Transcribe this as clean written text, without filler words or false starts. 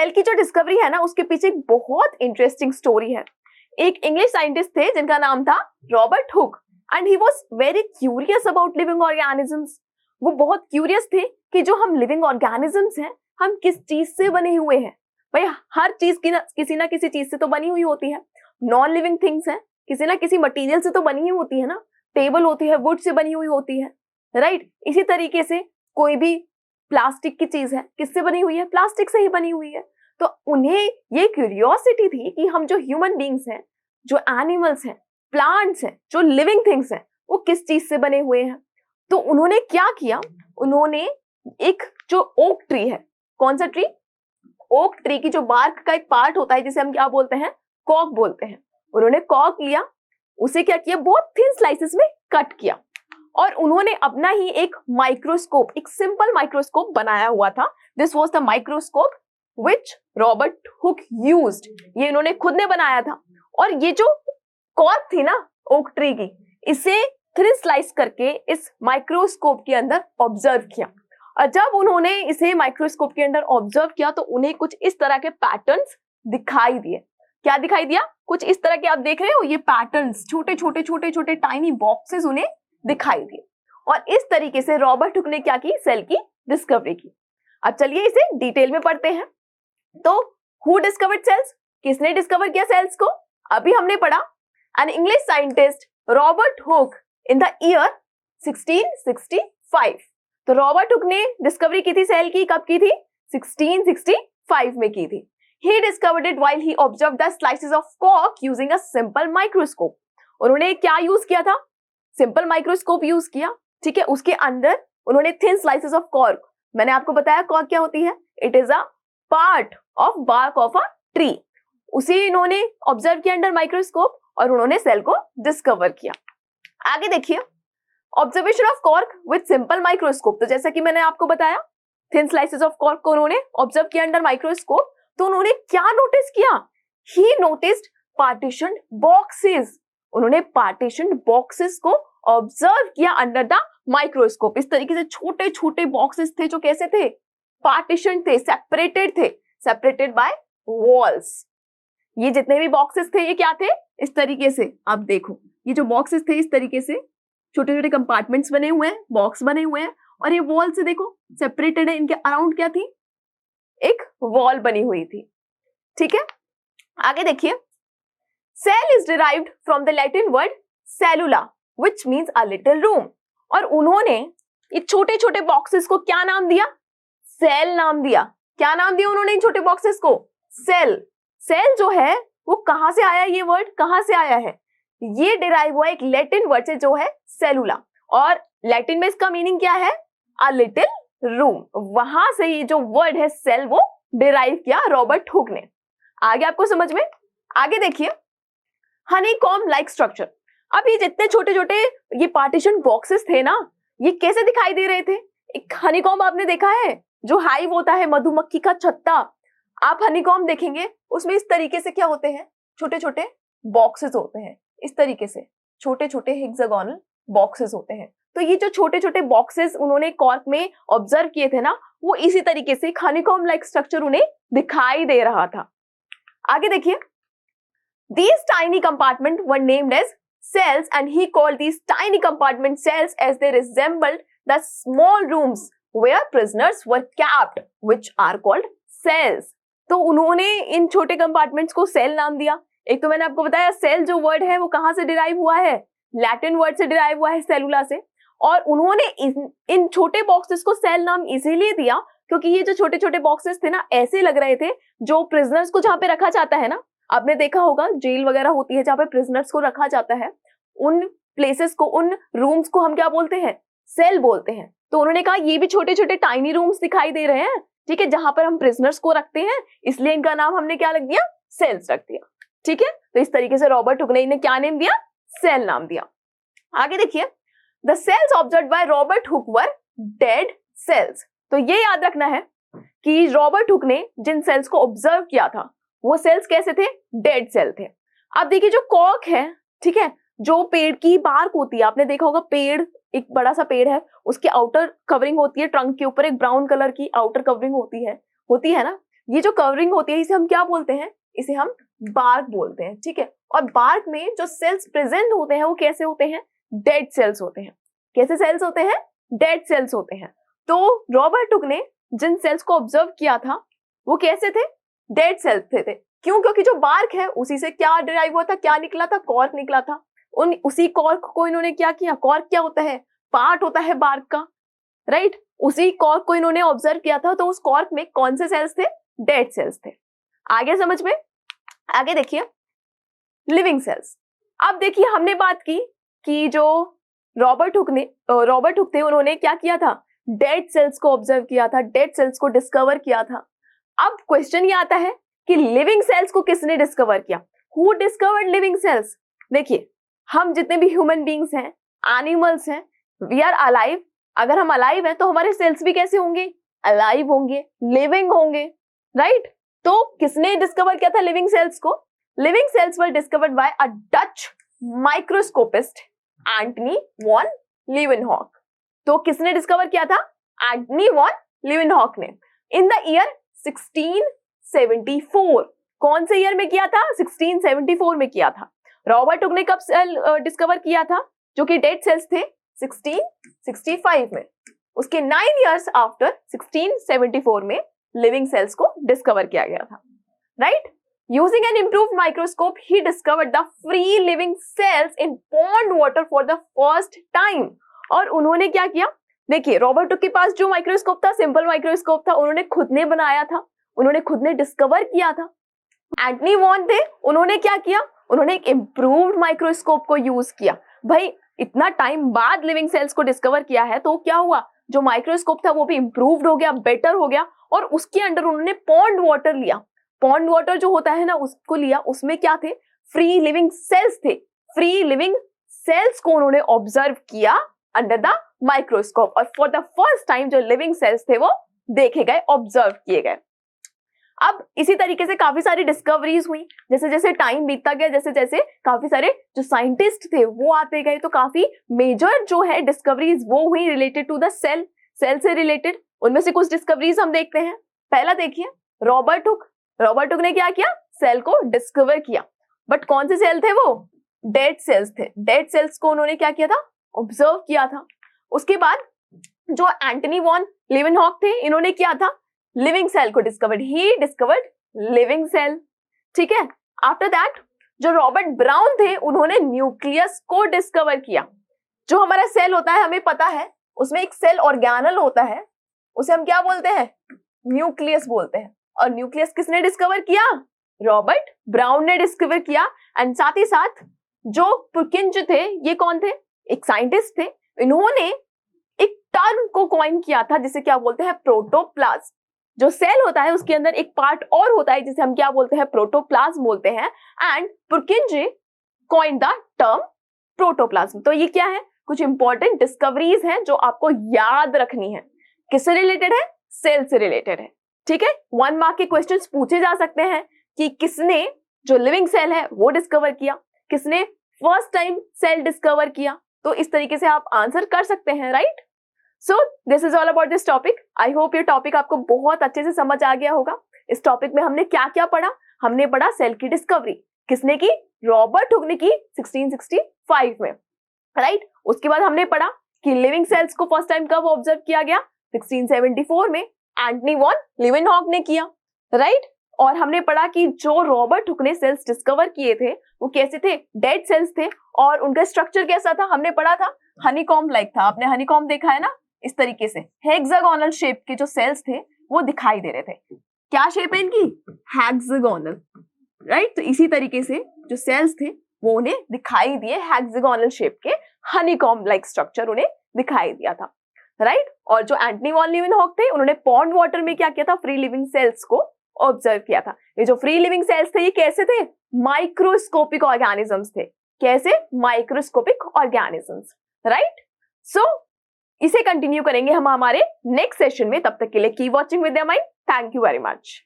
Cell की जो discovery है ना, उसके पीछे एक बहुत इंटरेस्टिंग स्टोरी है। एक इंग्लिश साइंटिस्ट थे जिनका नाम था Robert Hooke, and he was very curious about living organisms. वो बहुत क्यूरियस थे कि जो हम लिविंग ऑर्गेनिजम्स हैं, हम किस चीज से बने हुए हैं। भाई हर चीज की किसी ना किसी चीज से तो बनी हुई होती है। नॉन लिविंग थिंग्स हैं, किसी ना किसी मटेरियल से तो बनी हुई होती है ना। टेबल होती है, वुड से बनी हुई होती है, राइट। इसी तरीके से कोई भी प्लास्टिक की चीज है, किससे बनी हुई है? प्लास्टिक से ही बनी हुई है। तो उन्हें ये क्यूरियोसिटी थी कि हम जो ह्यूमन बींग्स हैं, जो एनिमल्स हैं, प्लांट्स हैं, जो लिविंग थिंग्स हैं, वो किस चीज से बने हुए हैं। तो उन्होंने क्या किया, उन्होंने एक जो ओक ट्री है, कौन सा ट्री? ओक ट्री की जो बार्क का एक पार्ट होता है, जिसे हम क्या बोलते हैं? कॉर्क बोलते हैं। उन्होंने कॉर्क लिया, उसे क्या किया, बहुत थिन स्लाइसेस में कट किया, और उन्होंने अपना ही एक माइक्रोस्कोप, एक सिंपल माइक्रोस्कोप बनाया हुआ था। This was the microscope which Robert Hooke used. ये इन्होंने खुद ने बनाया था। और ये जो कॉर्क थी ना ओक ट्री की, इसे थिन स्लाइस करके इस माइक्रोस्कोप के अंदर ऑब्जर्व किया। और जब उन्होंने इसे माइक्रोस्कोप के अंदर ऑब्जर्व किया तो उन्हें कुछ इस तरह के पैटर्न्स दिखाई दिए। क्या दिखाई दिया? कुछ इस तरह के, आप देख रहे हो ये पैटर्न्स, छोटे छोटे छोटे छोटे टाइनी बॉक्सेस उन्हें दिखाई दिए। और इस तरीके से रॉबर्ट हुक ने क्या की? सेल की डिस्कवरी की। अब चलिए इसे डिटेल में पढ़ते हैं। तो हु डिस्कवर्ड सेल्स? किसने डिस्कवर किया सेल्स को? अभी हमने पढ़ा, an English scientist Robert Hooke in the year 1665। तो रॉबर्ट हुक ने डिस्कवरी की थी सेल की, कब की थी? 1665 में की थी। He discovered it while he observed the slices of cork using a simple microscope. उन्होंने क्या यूज किया था? सिंपल माइक्रोस्कोप यूज किया, ठीक है। उसके अंदर उन्होंने थिन स्लाइसेस ऑफ कॉर्क, मैंने आपको बताया कॉर्क क्या होती है, it is a part of bark of a tree, उसी इन्होंने ऑब्जर्व किया अंडर माइक्रोस्कोप और उन्होंने सेल को डिस्कवर किया। आगे देखिए, observation of cork with simple microscope. तो जैसा कि मैंने आपको बताया, थिन स्लाइसेस ऑफ कॉर्क को उन्होंने ऑब्जर्व किया अंडर माइक्रोस्कोप। तो उन्होंने क्या नोटिस किया? ही नोटिस्ड पार्टीशन बॉक्सेस। उन्होंने पार्टीशन बॉक्सेस को ऑब्जर्व किया अंडर द माइक्रोस्कोप। इस तरीके से छोटे छोटे बॉक्सेस थे जो कैसे थे? पार्टीशन थे, सेपरेटेड थे, सेपरेटेड बाय वॉल्स। ये जितने भी बॉक्सेस थे ये क्या थे? इस तरीके से आप देखो, ये जो बॉक्सेस थे इस तरीके से छोटे छोटे कंपार्टमेंट्स बने हुए हैं, बॉक्स बने हुए हैं, और ये वॉल से देखो सेपरेटेड है। इनके अराउंड क्या थी? एक वॉल बनी हुई थी, ठीक है। आगे देखिए, cell is derived from the Latin word cellula which means a little room. और उन्होंने ये छोटे छोटे बॉक्सेस को क्या नाम दिया? सेल नाम दिया। क्या नाम दिया उन्होंने इन छोटे बॉक्सेस को? सेल। सेल जो है वो कहां से आया? ये वर्ड कहां से आया है? ये डिराइव हुआ एक लैटिन वर्ड से जो है सेलुला, और लैटिन में इसका मीनिंग क्या है? अ लिटिल रूम। वहां से ये जो वर्ड है सेल वो डिराइव किया रॉबर्ट हुक ने। आगे आपको समझ में? आगे देखिए, हनीकॉम्ब लाइक स्ट्रक्चर। अब ये जितने छोटे छोटे ये पार्टीशन बॉक्सेस थे ना, ये कैसे दिखाई दे रहे थे? एक हनीकॉम्ब आपने देखा है, जो हाइव होता है, मधुमक्खी का छत्ता। आप हनीकॉम्ब देखेंगे उसमें इस तरीके से क्या होते हैं? छोटे छोटे बॉक्सेस होते हैं, इस तरीके से छोटे छोटे हेक्सागोनल बॉक्सेस होते हैं। तो ये जो छोटे छोटे बॉक्सेस उन्होंने कॉर्क में ऑब्जर्व किए थे ना, वो इसी तरीके से हनीकॉम्ब लाइक स्ट्रक्चर उन्हें दिखाई दे रहा था। आगे देखिए, these tiny compartments were named as cells and he called these tiny compartment cells as they resembled the small rooms where prisoners were kept which are called cells. तो उन्होंने इन छोटे compartments को सेल नाम दिया। एक तो मैंने आपको बताया सेल जो वर्ड है वो कहां से डिराइव हुआ है? लैटिन वर्ड से डिराइव हुआ है, सेलुला से। और उन्होंने इन छोटे बॉक्सेस को सेल नाम इसीलिए दिया क्योंकि ये जो छोटे छोटे बॉक्सेस थे ना, ऐसे लग रहे थे जो प्रिजनर्स को जहां पे रखा जाता है ना, आपने देखा होगा जेल वगैरह होती है जहां पे प्रिजनर्स को रखा जाता है, उन प्लेसेस को, उन रूम्स को हम क्या बोलते हैं? सेल बोलते हैं। तो उन्होंने कहा ये भी छोटे छोटे टाइनी रूम्स दिखाई दे रहे हैं, ठीक है, जहां पर हम प्रिजनर्स को रखते हैं, इसलिए इनका नाम हमने क्या रख दिया? सेल्स रख दिया, ठीक है। तो इस तरीके से रॉबर्ट हुक ने इन्हें क्या नेम दिया? सेल नाम दिया। आगे देखिए, the cells observed by Robert Hooke were dead cells. तो ये याद रखना है कि रॉबर्ट हुक ने जिन सेल्स को ऑब्जर्व किया था वो सेल्स कैसे थे? डेड सेल थे। अब देखिए, जो कॉर्क है, ठीक है, जो पेड़ की बार्क होती है, आपने देखा होगा पेड़, एक बड़ा सा पेड़ है, उसकी आउटर कवरिंग होती है ट्रंक के ऊपर, एक ब्राउन कलर की आउटर कवरिंग होती है ना। ये जो कवरिंग होती है इसे हम क्या बोलते हैं, इसे हम बार्क बोलते हैं, ठीक है। और बार्क में जो सेल्स प्रेजेंट होते हैं वो कैसे होते हैं, डेड सेल्स होते हैं। कैसे सेल्स होते हैं, डेड सेल्स होते हैं। तो रॉबर्ट हुक ने जिन सेल्स को ऑब्जर्व किया था वो कैसे थे, डेड सेल्स थे। क्यों, क्योंकि जो बार्क है उसी से क्या डिराइव हुआ था, क्या निकला था, कॉर्क निकला था। उसी कॉर्क को इन्होंने क्या किया, कॉर्क क्या होता है, पार्ट होता है बार्क का, राइट। उसी कॉर्क को इन्होंने ऑब्जर्व किया था, तो उस कॉर्क में कौन से सेल्स थे, डेड सेल्स थे। आगे समझ में, आगे देखिए लिविंग सेल्स। अब देखिए हमने बात की कि जो रॉबर्ट हुक थे उन्होंने क्या किया था, डेड सेल्स को ऑब्जर्व किया था, डेड सेल्स को डिस्कवर किया था। अब क्वेश्चन ये आता है कि लिविंग सेल्स को किसने डिस्कवर किया, हु डिस्कवर्ड लिविंग सेल्स। देखिए हम जितने भी ह्यूमन बींग्स हैं, एनिमल्स हैं, वी आर अलाइव। अगर हम अलाइव हैं तो हमारे सेल्स भी कैसे होंगे, अलाइव होंगे, लिविंग होंगे, राइट। तो किसने डिस्कवर किया था लिविंग सेल्स को, living cells were discovered by a Dutch microscopist Antony van Leeuwenhoek. तो किसने डिस्कवर किया था, एंटनी वॉन लीवेनहॉक ने, इन द ईयर 1674। कौन से ईयर में किया था, 1674 में किया था। रॉबर्ट हुक ने कब सेल डिस्कवर किया था, जो कि डेड सेल्स थे, 1665 में। उसके 9 इयर्स आफ्टर 1674 में लिविंग सेल्स को डिस्कवर किया गया था, right. Using N improved microscope he discovered the free living cells in pond water for the first time. और उन्होंने क्या किया, देखिए रॉबर्ट हुक के पास जो माइक्रोस्कोप था, सिंपल माइक्रोस्कोप था, उन्होंने खुद ने बनाया था, उन्होंने खुद ने डिस्कवर किया था। एंटनी वॉन थे, उन्होंने क्या किया, उन्होंने एक इम्प्रूव्ड माइक्रोस्कोप को यूज किया। भाई इतना टाइम बाद लिविंग सेल्स को डिस्कवर किया है, तो क्या हुआ, जो माइक्रोस्कोप था वो भी इम्प्रूव्ड हो गया, बेटर हो गया, और उसके अंडर उन्होंने पॉन्ड वाटर लिया। पॉन्ड वाटर जो होता है ना, उसको लिया, उसमें क्या थे, फ्री लिविंग सेल्स थे। फ्री लिविंग सेल्स को उन्होंने ऑब्जर्व किया अंडर द माइक्रोस्कोप, और फॉर द फर्स्ट टाइम जो लिविंग सेल्स थे वो देखे गए, ऑब्जर्व किए गए। अब इसी तरीके से काफी सारी डिस्कवरीज हुई, जैसे जैसे टाइम बीतता गया, जैसे जैसे काफी सारे जो साइंटिस्ट थे वो आते गए, तो काफी मेजर जो है डिस्कवरीज वो हुई related to the cell, cell से रिलेटेड। उनमें से कुछ डिस्कवरीज हम देखते हैं। पहला देखिए रॉबर्ट हुक ने क्या किया, सेल को डिस्कवर किया, बट कौन से सेल थे वो, डेड सेल्स थे। डेड सेल्स को उन्होंने क्या किया था, ऑब्जर्व किया था। उसके बाद जो एंटनी वॉन लीवेनहॉक थे, इन्होंने किया था लिविंग सेल को discovered, he discovered living cell, ठीक है। आफ्टर दैट जो रॉबर्ट ब्राउन थे, उन्होंने न्यूक्लियस को डिस्कवर किया। जो हमारा सेल होता है, हमें पता है उसमें एक सेल ऑर्गेनल होता है, उसे हम क्या बोलते हैं, न्यूक्लियस बोलते हैं। और न्यूक्लियस किसने डिस्कवर किया, रॉबर्ट ब्राउन ने डिस्कवर किया। एंड साथ ही साथ जो पुर्किंज थे, ये कौन थे, एक साइंटिस्ट थे, इन्होंने एक टर्म को कॉइन किया था जिसे क्या बोलते हैं, प्रोटोप्लाज्म। जो सेल होता है उसके अंदर एक पार्ट और होता है जिसे हम क्या बोलते हैं, प्रोटोप्लाज्म बोलते हैं। And Purkinje coin the term protoplasm. तो ये क्या है, कुछ इंपॉर्टेंट डिस्कवरीज हैं जो आपको याद रखनी है। किससे रिलेटेड है, सेल से रिलेटेड है, ठीक है। 1 मार्क के क्वेश्चंस पूछे जा सकते हैं कि किसने जो लिविंग सेल है वो डिस्कवर किया, किसने फर्स्ट टाइम सेल डिस्कवर किया। तो इस तरीके से आप आंसर कर सकते हैं, right. So this is all about this topic. I hope ये टॉपिक आपको बहुत अच्छे से समझ आ गया होगा। इस टॉपिक में हमने क्या क्या पढ़ा, हमने पढ़ा सेल की डिस्कवरी, किसने की, रॉबर्ट हुक ने की 1665 में, राइट। उसके बाद हमने पढ़ा कि लिविंग सेल्स को फर्स्ट टाइम कब ऑब्जर्व किया गया, 1674 में, एंटनी वॉन लीवेनहॉक ने किया, राइट। और हमने पढ़ा कि जो रॉबर्ट हुक ने सेल्स डिस्कवर किए थे वो कैसे थे, डेड सेल्स थे, और उनका स्ट्रक्चर कैसा था, हमने पढ़ा था हनीकॉम्ब लाइक था। आपने हनीकॉम्ब देखा है ना, इस तरीके से हेक्सागोनल शेप के जो सेल्स थे वो दिखाई दे रहे थे। क्या शेप है इनकी, हेक्सागोनल, राइट। तो इसी तरीके से जो सेल्स थे वो उन्हें दिखाई दिए, हेक्सागोनल शेप के हनीकॉम्ब लाइक स्ट्रक्चर उन्हें दिखाई दिया था, राइट। और जो एंटनी वॉन लीवेनहॉक थे, उन्होंने पॉन्ड वाटर में क्या किया था, फ्री लिविंग सेल्स को ऑब्जर्व किया था। ये जो फ्री लिविंग सेल्स थे ये कैसे थे, माइक्रोस्कोपिक ऑर्गेनिजम्स थे। कैसे, माइक्रोस्कोपिक ऑर्गेनिजम्स, राइट। सो इसे कंटिन्यू करेंगे हम हमारे नेक्स्ट सेशन में। तब तक के लिए keep watching Vidya mind. Thank you very much.